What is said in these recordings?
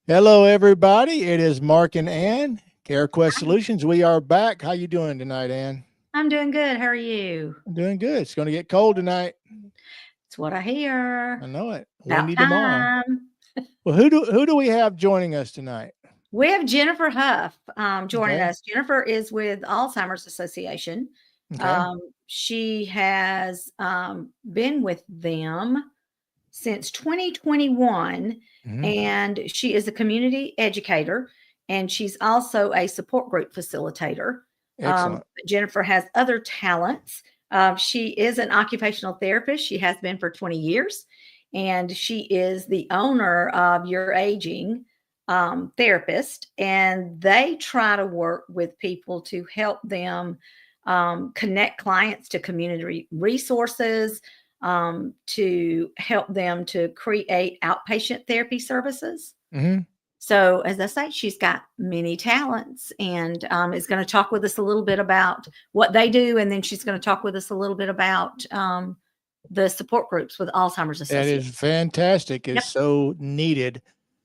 Hello, everybody. It is Mark and Ann, CareQuest Solutions. We are back. How you doing tonight, Ann? I'm doing good. How are you? I'm doing good. It's going to get cold tonight. It's what I hear. I know it. About Windy tomorrow. time. Well, who do we have joining us tonight? We have Jennifer Huff joining Okay. us. Jennifer is with Alzheimer's Association. Okay. Um, she has been with them since 2021, Hmm. and she is a community educator, and she's also a support group facilitator. Excellent. Jennifer has other talents. She is an occupational therapist. She has been for 20 years, and she is the owner of Your Aging Therapist. And they try to work with people to help them connect clients to community resources, to help them to create outpatient therapy services. Hmm. So, as I say, she's got many talents and is going to talk with us a little bit about what they do. And then she's going to talk with us a little bit about the support groups with Alzheimer's That Association. is fantastic. It's Yep. so needed.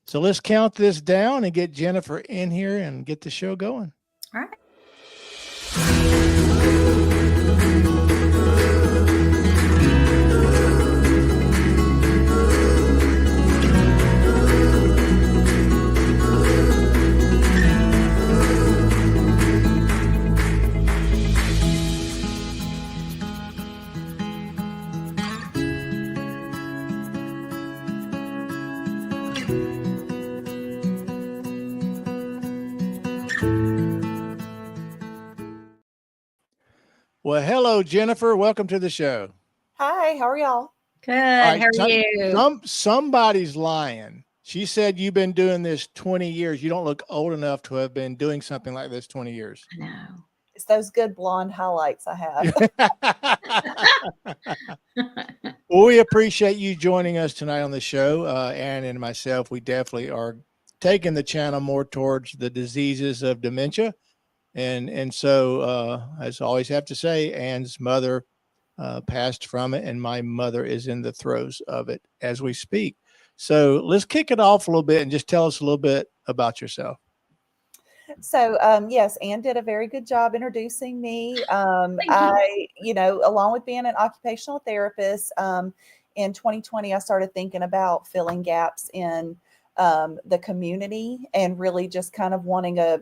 So let's count this down and get Jennifer in here and get the show going. All right. Well, hello, Jennifer. Welcome to the show. Hi, how are y'all? Good. All right. How are you? Somebody's lying. She said you've been doing this 20 years. You don't look old enough to have been doing something like this 20 years. I know. It's those good blonde highlights I have. Well, we appreciate you joining us tonight on the show. Aaron and myself, we definitely are taking the channel more towards the diseases of dementia. And so, as I always have to say, Ann's mother passed from it, and my mother is in the throes of it as we speak. So let's kick it off a little bit and just tell us a little bit about yourself. So, yes, Anne did a very good job introducing me. Thank you. Along with being an occupational therapist, in 2020, I started thinking about filling gaps in the community and really just kind of wanting a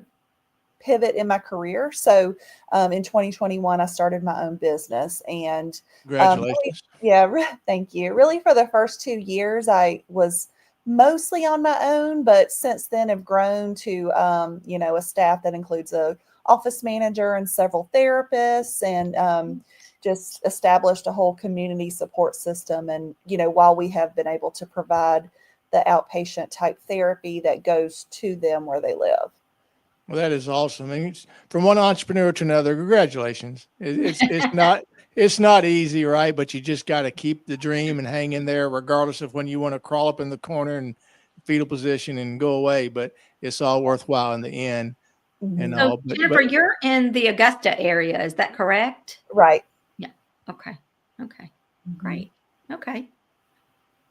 pivot in my career. So in 2021, I started my own business and really, Congratulations. thank you. Really for the first 2 years, I was mostly on my own, but since then have grown to, a staff that includes a office manager and several therapists and just established a whole community support system. And, while we have been able to provide the outpatient type therapy that goes to them where they live. Well, that is awesome. I mean, from one entrepreneur to another, congratulations. It's not easy, right? But you just got to keep the dream and hang in there, regardless of when you want to crawl up in the corner and fetal position and go away. But it's all worthwhile in the end and Mhm. So, all. Jennifer, you're in the Augusta area. Is that correct? Right. Yeah. Okay. Okay. Mhm. Great. Okay.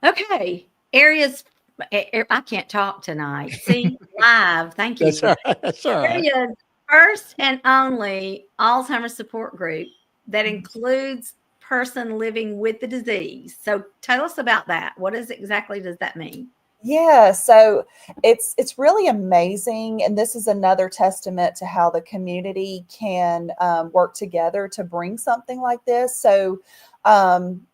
Okay. Areas. I can't talk tonight. See, live. Thank you. That's all right. That's all right. Area's first and only Alzheimer's support group that includes person living with the disease. So tell us about that. What is exactly does that mean? Yeah, so it's really amazing, and this is another testament to how the community can work together to bring something like this. So, um,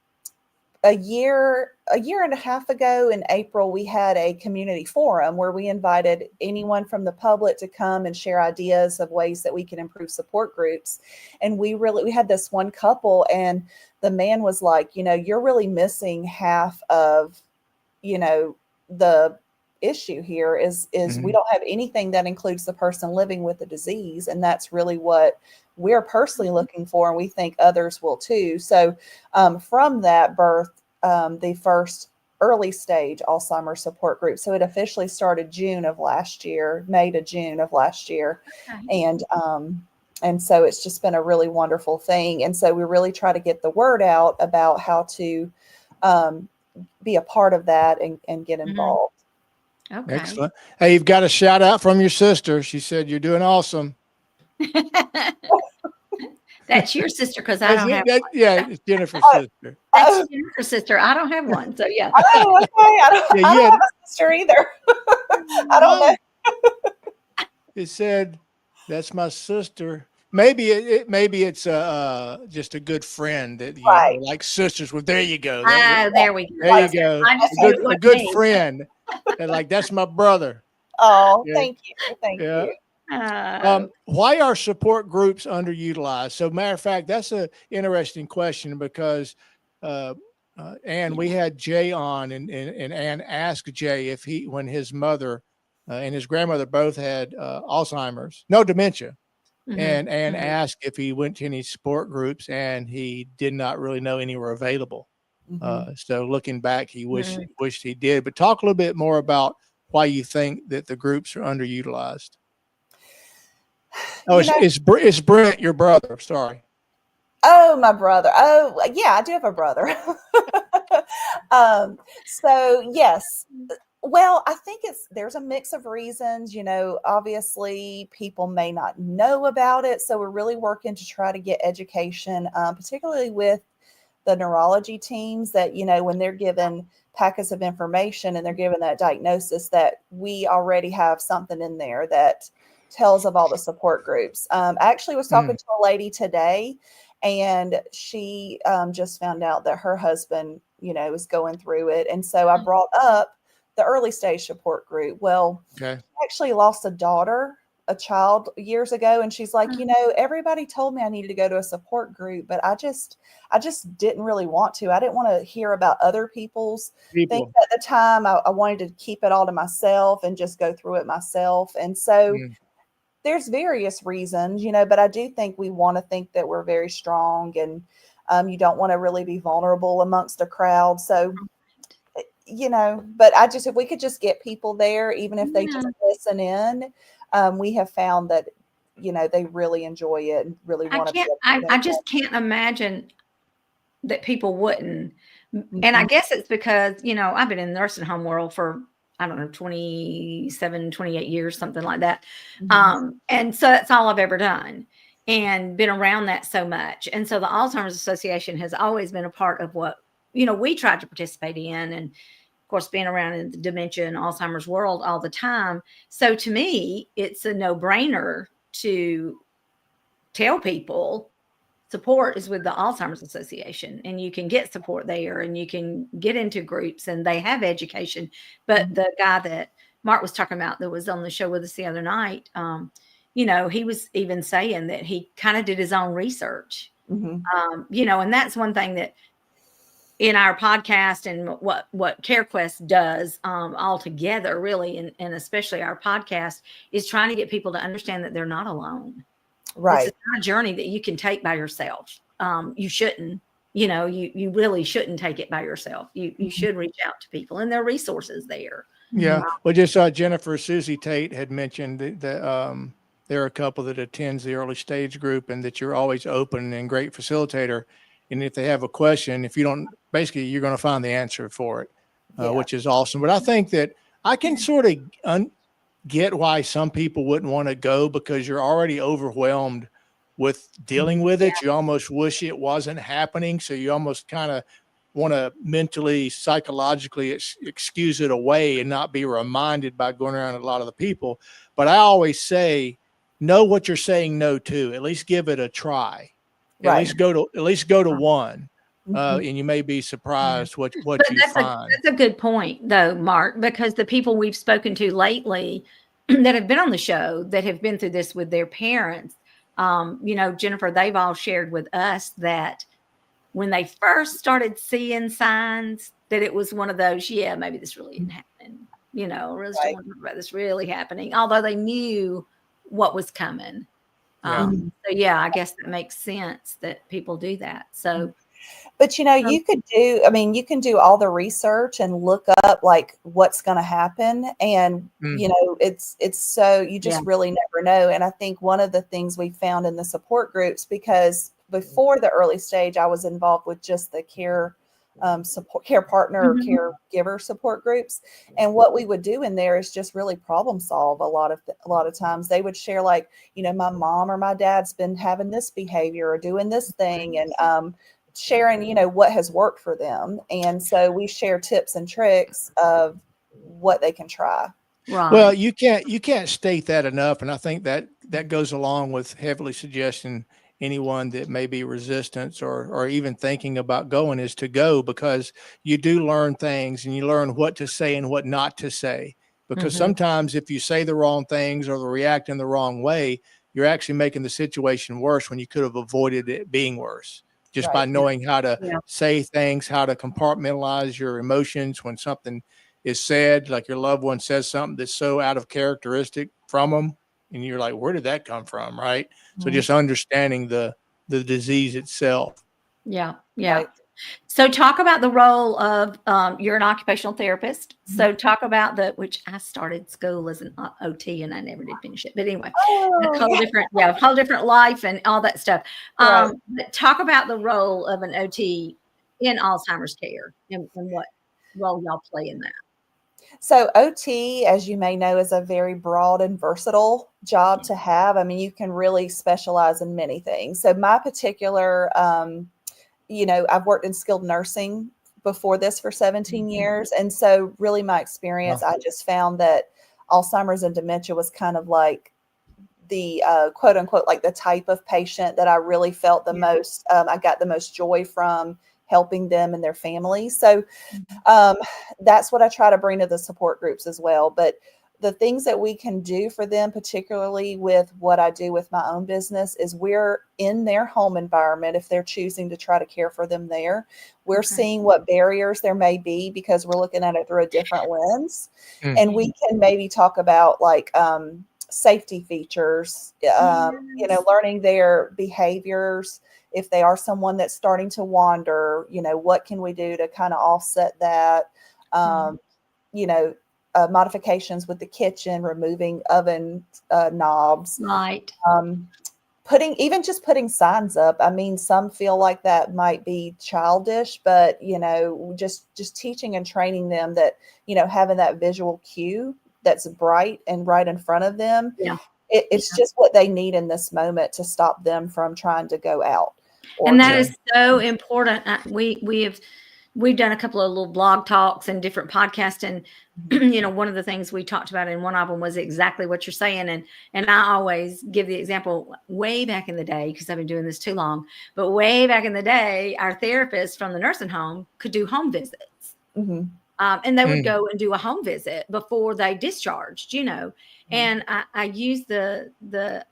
a year and a half ago in April, we had a community forum where we invited anyone from the public to come and share ideas of ways that we can improve support groups. And we had this one couple, and the man was like, you're really missing half of, the issue here is we Mhm. don't have anything that includes the person living with the disease, and that's really what we're personally looking for, and we think others will too. So from that birth, the first early stage Alzheimer's support group. So it officially started June of last year, May to June of last year, Okay. and so it's just been a really wonderful thing. And so we really try to get the word out about how to um, be a part of that and get Mhm. involved. Okay. Excellent. Hey, you've got a shout out from your sister. She said you're doing awesome. That's your sister because I don't have one. Yeah, it's Jennifer's Oh, sister. That's oh, Jennifer's sister. I don't have one. So yeah. oh, okay. Yeah, I you don't had have a sister either. I don't know. it said that's my sister. Maybe it's just a good friend that you Right. like sisters with. There you go. There we go. There you go. I just Okay. knew it A wasn't good me. friend. And like that's my brother. Oh, Yeah. thank you. Thank Yeah. you. Why are support groups underutilized? So, matter of fact, that's an interesting question because, Ann, we had Jay on, and Ann asked Jay if when his mother and his grandmother both had Alzheimer's, no dementia, and asked if he went to any support groups, and he did not really know any were available. So, looking back, he wished he did. But talk a little bit more about why you think that the groups are underutilized. Oh, it's Brent, your brother. Sorry. Oh, my brother. Oh, yeah, I do have a brother. So yes. Well, I think there's a mix of reasons. Obviously people may not know about it. So we're really working to try to get education, particularly with the neurology teams that, when they're given packets of information and they're given that diagnosis, that we already have something in there that tells of all the support groups. I actually was talking to a lady today, and she just found out that her husband, is going through it. And so I brought up the early stage support group. Well, I actually lost a child years ago. And she's like, everybody told me I needed to go to a support group, but I just didn't really want to. I didn't want to hear about other people's things at the time. I wanted to keep it all to myself and just go through it myself. And so there's various reasons, but I do think we want to think that we're very strong, and you don't want to really be vulnerable amongst a crowd. So, but if we could just get people there, even if they just listen in, we have found that, they really enjoy it and really want to. I just can't imagine that people wouldn't. And I guess it's because, I've been in the nursing home world for, I don't know, 27, 28 years, something like that. And so that's all I've ever done and been around that so much. And so the Alzheimer's Association has always been a part of what, we tried to participate in. And of course, being around in the dementia and Alzheimer's world all the time. So to me, it's a no-brainer to tell people support is with the Alzheimer's Association, and you can get support there, and you can get into groups, and they have education. But the guy that Mark was talking about that was on the show with us the other night, he was even saying that he kind of did his own research, and that's one thing that in our podcast and what CareQuest does altogether, really, and especially our podcast, is trying to get people to understand that they're not alone. Right. It's not a journey that you can take by yourself. You shouldn't, you really shouldn't take it by yourself. You should reach out to people, and there are resources there. Yeah. Well, just Jennifer Susie Tate had mentioned that there are a couple that attends the early stage group, and that you're always open and great facilitator. And if they have a question, if you don't, basically you're going to find the answer for it, which is awesome. But I think that I can sort of get why some people wouldn't want to go, because you're already overwhelmed with dealing with it. You almost wish it wasn't happening. So you almost kind of want to mentally, psychologically excuse it away and not be reminded by going around a lot of the people. But I always say, know what you're saying no to. At least give it a try. At least go to one. And you may be surprised what you find. That's a good point, though, Mark, because the people we've spoken to lately that have been on the show, that have been through this with their parents, Jennifer, they've all shared with us that when they first started seeing signs that it was one of those, maybe this really isn't happening, really don't want to talk about this really happening, although they knew what was coming. So I guess that makes sense that people do that. So, but you can do all the research and look up like what's going to happen. And, it's so, you just really never know. And I think one of the things we found in the support groups, because before the early stage, I was involved with just the care support, care partner or Mhm. caregiver support groups. And what we would do in there is just really problem solve. A lot of times they would share, like, my mom or my dad's been having this behavior or doing this thing, and sharing, what has worked for them. And so we share tips and tricks of what they can try. Well, Right. you can't state that enough, and I think that that goes along with heavily suggesting anyone that may be resistant or even thinking about going is to go, because you do learn things and you learn what to say and what not to say. Because Mhm. sometimes if you say the wrong things or react in the wrong way, you're actually making the situation worse when you could have avoided it being worse just by Right. knowing how to Yeah. say things, how to compartmentalize your emotions when something is said, like your loved one says something that's so out of characteristic from them, and you're like, where did that come from, right? So Mhm. just understanding the disease itself. Yeah. Yeah. Right. So talk about the role of, you're an occupational therapist. Mhm. So talk about which I started school as an OT and I never did finish it. But anyway, a Oh, whole yeah. different, yeah, whole different life and all that stuff. Right. But talk about the role of an OT in Alzheimer's care and what role y'all play in that. So OT, as you may know, is a very broad and versatile job to have. I mean, you can really specialize in many things. So my particular, I've worked in skilled nursing before this for 17 years. And so really my experience, Wow. I just found that Alzheimer's and dementia was kind of like the quote unquote, like the type of patient that I really felt the most, I got the most joy from helping them and their families. So um, that's what I try to bring to the support groups as well. But the things that we can do for them, particularly with what I do with my own business, is we're in their home environment. If they're choosing to try to care for them there, we're Okay. seeing what barriers there may be because we're looking at it through a different lens. Mm. And we can maybe talk about like safety features, Yes. learning their behaviors. If they are someone that's starting to wander, what can we do to kind of offset that? Um, you know, Modifications with the kitchen, removing oven knobs, Right. putting signs up. I mean, some feel like that might be childish, but just teaching and training them that, having that visual cue that's bright and right in front of them, Yeah. it's just what they need in this moment to stop them from trying to go out. And that Yeah. is so important. We've done a couple of little blog talks and different podcasts, and one of the things we talked about in one of them was exactly what you're saying. And I always give the example way back in the day, because I've been doing this too long, but way back in the day, our therapists from the nursing home could do home visits. Mhm. And they would Mm. go and do a home visit before they discharged, and I use the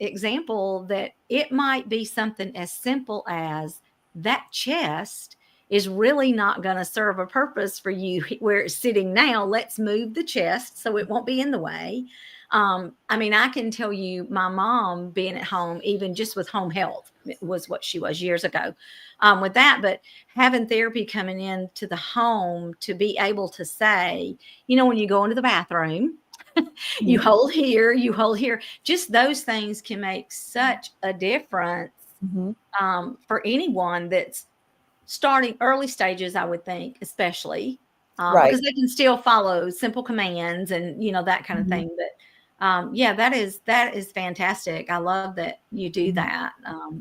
example that it might be something as simple as that chest is really not going to serve a purpose for you where it's sitting now. Let's move the chest so it won't be in the way. I mean, I can tell you my mom being at home, even just with home health, it was what she was years ago with that, but having therapy coming into the home to be able to say, when you go into the bathroom, you hold here, just those things can make such a difference Mhm. for anyone that's starting early stages, I would think, especially Right. because they can still follow simple commands and, that kind of Mhm. thing. But yeah, that is fantastic. I love that you do Mhm. that.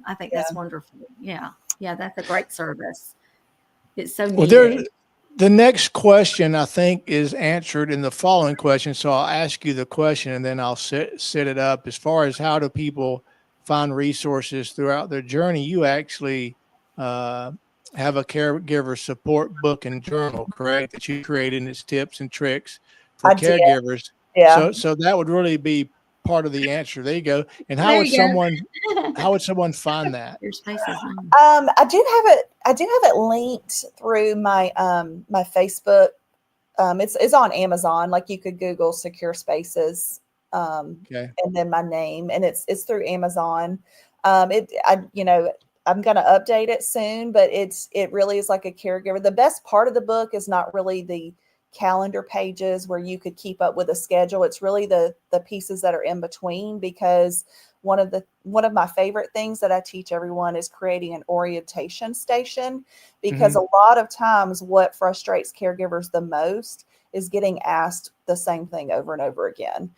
I think Yeah. that's wonderful. Yeah. Yeah. That's a great service. It's so Well, needed. the next question I think is answered in the following question. So I'll ask you the question and then I'll set it up. As far as how do people find resources throughout their journey, you actually have a caregiver support book and journal, correct? That you created, and it's tips and tricks for I did. caregivers. Yeah. So that would really be part of the answer. There you go. And There you how go. would someone find that? Your space is on. I do have it linked through my my Facebook. It's on Amazon. Like you could Google Secure Spaces, Okay. and then my name, and it's through Amazon. I'm gonna update it soon, but it really is like a caregiver. The best part of the book is not really the calendar pages where you could keep up with a schedule. It's really the pieces that are in between, because one of my favorite things that I teach everyone is creating an orientation station, because a lot of times what frustrates caregivers the most is getting asked the same thing over and over again.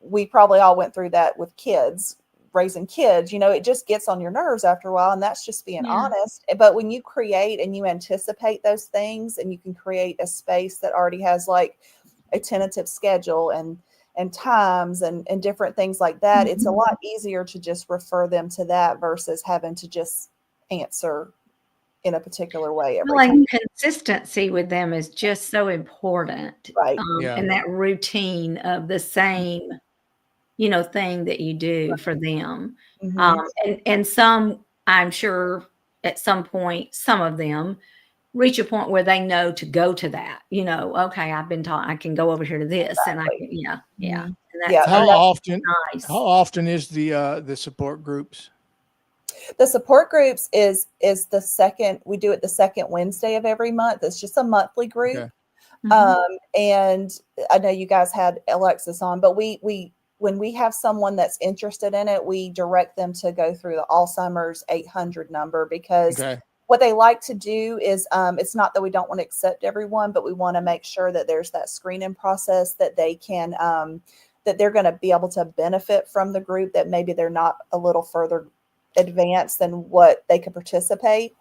We probably all went through that with kids, raising kids. It just gets on your nerves after a while, and that's just being honest. But when you create and you anticipate those things, and you can create a space that already has like a tentative schedule and times and different things like that, it's a lot easier to just refer them to that versus having to just answer in a particular way every time. Consistency with them is just so important. Right. And that routine of the same, thing that you do for them. And some, I'm sure at some point, some of them reach a point where they know to go to that, okay, I've been taught I can go over here to this. Exactly. And And Yeah. How nice. often is the support groups? The support groups is the second, we do it the second Wednesday of every month. It's just a monthly group. Okay. And I know you guys had Alexis on, but when we have someone that's interested in it, we direct them to go through the Alzheimer's 800 number, because what they like to do is, it's not that we don't want to accept everyone, but we want to make sure that there's that screening process that they can, that they're going to be able to benefit from the group, that maybe they're not a little further advanced than what they could participate.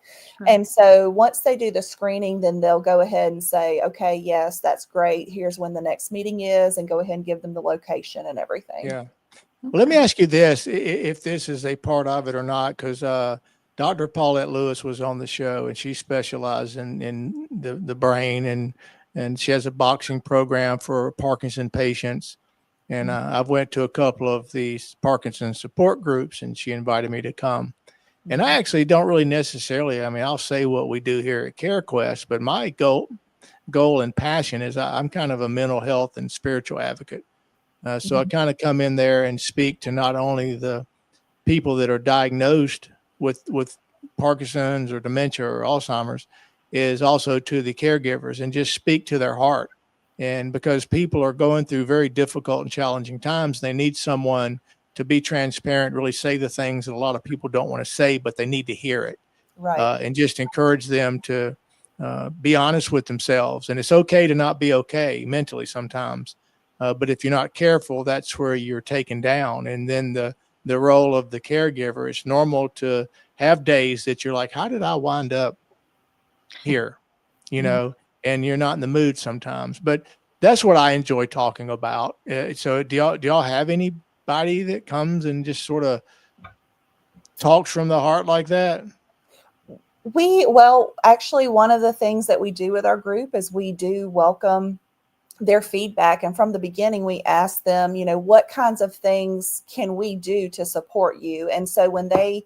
And so once they do the screening, then they'll go ahead and say, okay, yes, that's great. Here's when the next meeting is, and go ahead and give them the location and everything. Yeah. Well, let me ask you this, if this is a part of it or not, because Dr. Paulette Lewis was on the show, and she specializes in the brain, and she has a boxing program for Parkinson patients. And I've went to a couple of these Parkinson support groups, and she invited me to come. And I actually don't really necessarily, I'll say what we do here at CareQuest, but my goal and passion is I'm kind of a mental health and spiritual advocate. So I kind of come in there and speak to not only the people that are diagnosed with Parkinson's or dementia or Alzheimer's, is also to the caregivers, and just speak to their heart. And because people are going through very difficult and challenging times, they need someone to be transparent, really say the things that a lot of people don't want to say, but they need to hear it. Right. And just encourage them to be honest with themselves. And it's okay to not be okay mentally sometimes. But if you're not careful, that's where you're taken down. And then the role of the caregiver, it's normal to have days that you're like, how did I wind up here? And you're not in the mood sometimes, but that's what I enjoy talking about. So do y'all have anybody that comes and just sort of talks from the heart like that? Well, actually, one of the things that we do with our group is we do welcome their feedback. And from the beginning, we ask them, what kinds of things can we do to support you? And so when they,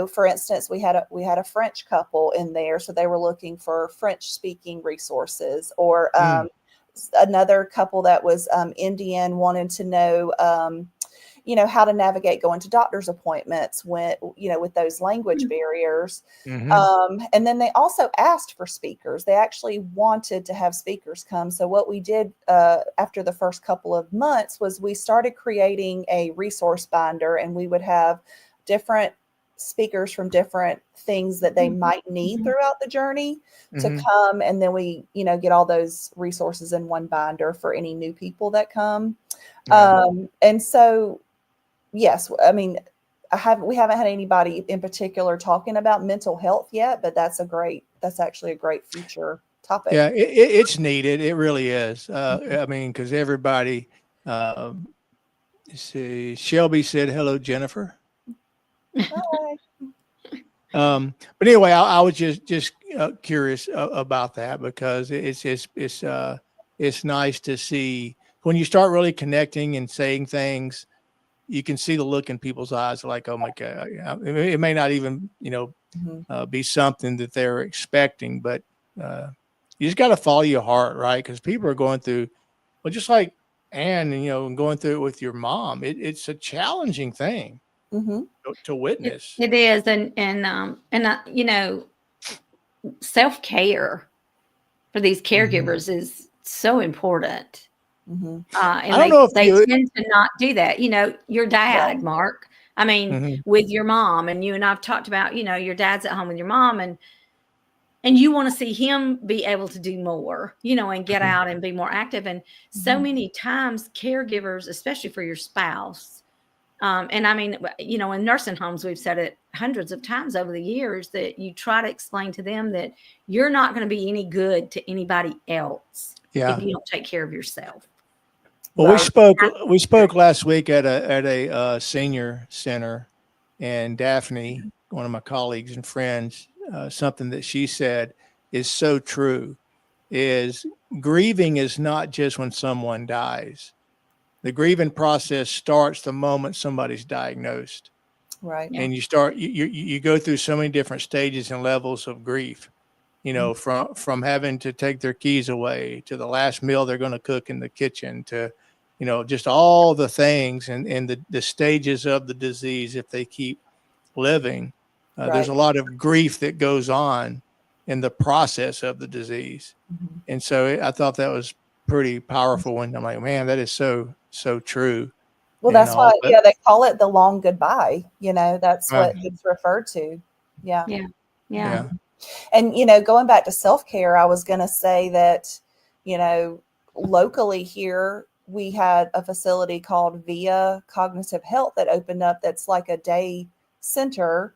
for instance, we had a French couple in there, so they were looking for French speaking resources, or another couple that was Indian, wanted to know, how to navigate going to doctor's appointments when, with those language barriers. And then they also asked for speakers. They actually wanted to have speakers come. So what we did after the first couple of months was we started creating a resource binder, and we would have different speakers from different things that they might need throughout the journey to come. And then we, get all those resources in one binder for any new people that come. And so, yes, we haven't had anybody in particular talking about mental health yet, but that's actually a great future topic. Yeah, it's needed. It really is. Because everybody, see, Shelby said, hello, Jennifer. Hi. But anyway, I was just curious about that, because it's nice to see when you start really connecting and saying things. You can see the look in people's eyes, like, oh my God, it may not even, be something that they're expecting, but you just got to follow your heart, right? Because people are going through, well, just like Ann, and going through it with your mom, it's a challenging thing to witness. It is. And self-care for these caregivers is so important. Mhm. And I don't know if they you. tend to not do that. Your dad, Right. Mark, I mean, Mhm. with your mom, and you and I've talked about, your dad's at home with your mom, and you want to see him be able to do more, and get out and be more active. And so Mhm. many times caregivers, especially for your spouse, and I mean, in nursing homes, we've said it hundreds of times over the years that you try to explain to them that you're not going to be any good to anybody else Yeah. if you don't take care of yourself. Well, Right. we spoke last week at a senior center, and Daphne, one of my colleagues and friends, something that she said is so true, is grieving is not just when someone dies. The grieving process starts the moment somebody's diagnosed, Right. Yeah. and you go through so many different stages and levels of grief. From having to take their keys away to the last meal they're going to cook in the kitchen to, just all the things and the stages of the disease. If they keep living, there's Right. a lot of grief that goes on in the process of the disease. Mhm. And so I thought that was pretty powerful. And I'm like, man, that is so, so true. Well, And that's why, all, but they call it the long goodbye. That's right. what it's referred to. Yeah. Yeah. Yeah. And, going back to self-care, I was going to say that, locally here, we had a facility called Via Cognitive Health that opened up. That's like a day center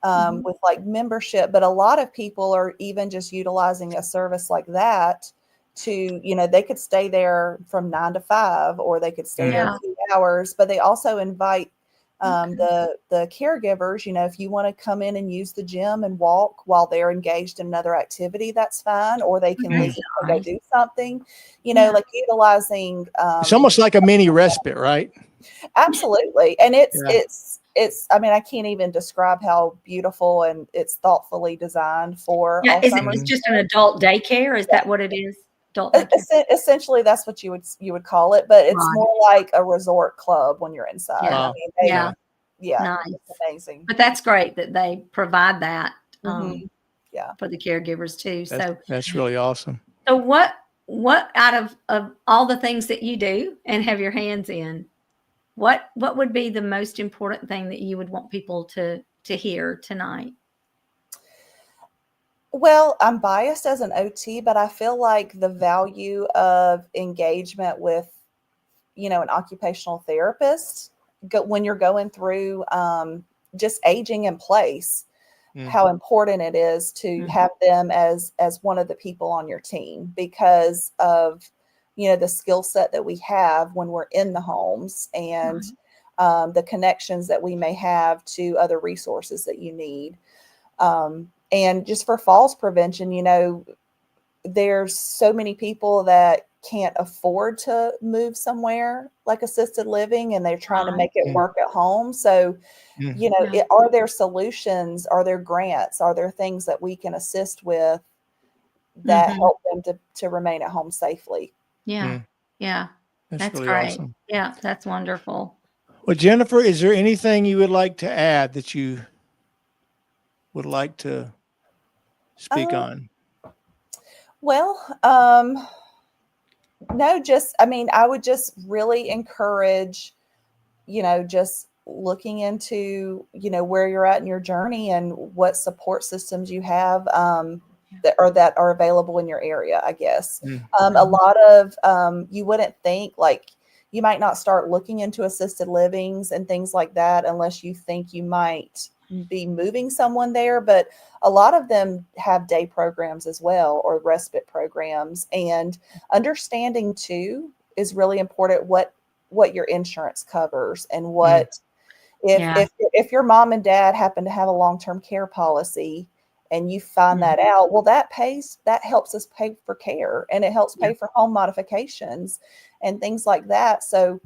with like membership. But a lot of people are even just utilizing a service like that to, they could stay there from 9 to 5, or they could stay there Yeah. a few hours, but they also invite the caregivers, if you want to come in and use the gym and walk while they're engaged in another activity, that's fine. Or they can Very leave and go nice. do something, Yeah. like utilizing. It's almost like a mini respite, right? Absolutely. And Yeah. I mean, I can't even describe how beautiful, and it's thoughtfully designed for Yeah. Alzheimer's. It's just an adult daycare? Is that what it is? Adult daycare? Essentially, that's what you would call it, but it's Right. more like a resort club when you're inside. Yeah. I mean, Yeah. yeah, Nice. it's amazing. But that's great that they provide that Yeah. for the caregivers too. That's really awesome. So what out of all the things that you do and have your hands in, what would be the most important thing that you would want people to hear tonight? Well, I'm biased as an OT, but I feel like the value of engagement with, an occupational therapist when you're going through just aging in place, how important it is to have them as one of the people on your team, because of, the skill set that we have when we're in the homes, and the connections that we may have to other resources that you need. And just for falls prevention, there's so many people that can't afford to move somewhere like assisted living, and they're trying to make it work at home. So, are there solutions? Are there grants? Are there things that we can assist with that help them to remain at home safely? Yeah. Yeah. That's really great. awesome. Yeah, that's wonderful. Well, Jennifer, is there anything you would like to add that you would like to speak on? Well, no, I would just really encourage, just looking into, where you're at in your journey and what support systems you have that are available in your area, I guess. A lot of, you wouldn't think, like, you might not start looking into assisted livings and things like that unless you think you might be moving someone there, but a lot of them have day programs as well, or respite programs. And understanding too is really important what your insurance covers, and what if your mom and dad happen to have a long-term care policy and you find that out, well, that helps us pay for care, and it helps pay for home modifications and things like that. So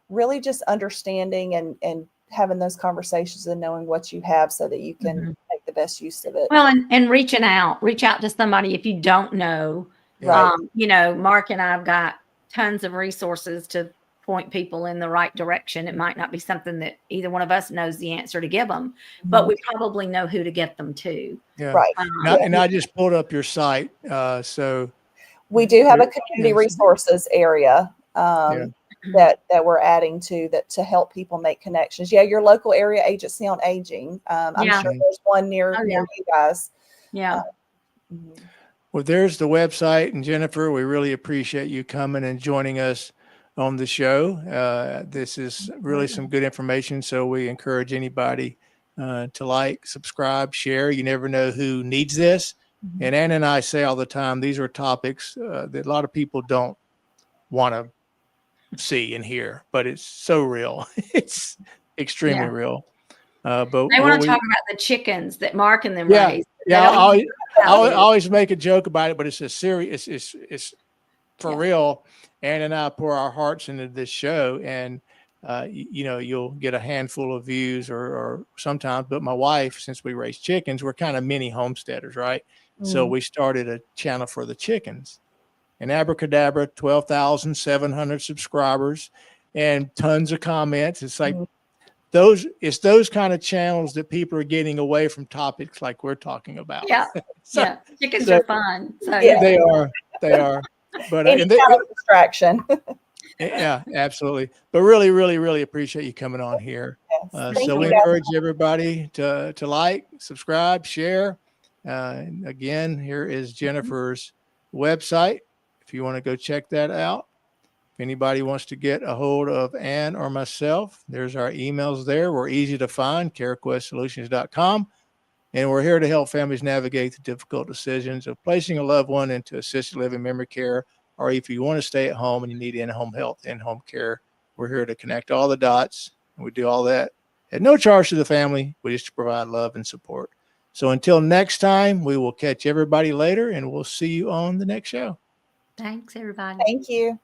really just understanding and having those conversations and knowing what you have so that you can make the best use of it. Well, and reach out to somebody if you don't know. Right. Mark and I've got tons of resources to point people in the right direction. It might not be something that either one of us knows the answer to give them, but we probably know who to get them to. Yeah. Right. And I just pulled up your site. So we do have a community resources area that we're adding to help people make connections. Yeah, your local area agency on aging. I'm Yeah. sure there's one near Oh, yeah. you guys. Yeah. Mhm. Well, there's the website. And Jennifer, we really appreciate you coming and joining us on the show. This is really some good information. So we encourage anybody to like, subscribe, share. You never know who needs this. Mhm. And Ann and I say all the time, these are topics that a lot of people don't want to see and hear, but it's so real. It's extremely Yeah. real. But They what want to we, talk about the chickens that Mark and them yeah, raise. They yeah, don't I want to talk about this. always make a joke about it, but it's a serious, it's for Yeah. real. Ann and I pour our hearts into this show, and you'll get a handful of views or sometimes, but my wife, since we raise chickens, we're kind of mini homesteaders, right? So we started a channel for the chickens, and abracadabra, 12,700 subscribers and tons of comments. It's like it's those kind of channels that people are getting away from topics like we're talking about. Yeah. So- Yeah. Chickens so- are fun. So Yeah. They are. But Any kind of distraction. yeah, absolutely. But really, really, really appreciate you coming on here. Yes. Thank So we you. encourage everybody to like, subscribe, share. And again, here is Jennifer's website. If you want to go check that out. If anybody wants to get a hold of Ann or myself, there's our emails there. We're easy to find, CareQuestSolutions.com. And we're here to help families navigate the difficult decisions of placing a loved one into assisted living, memory care, or if you want to stay at home and you need in-home health, in-home care. We're here to connect all the dots. And we do all that at no charge to the family. We just provide love and support. So until next time, we will catch everybody later, and we'll see you on the next show. Thanks, everybody. Thank you.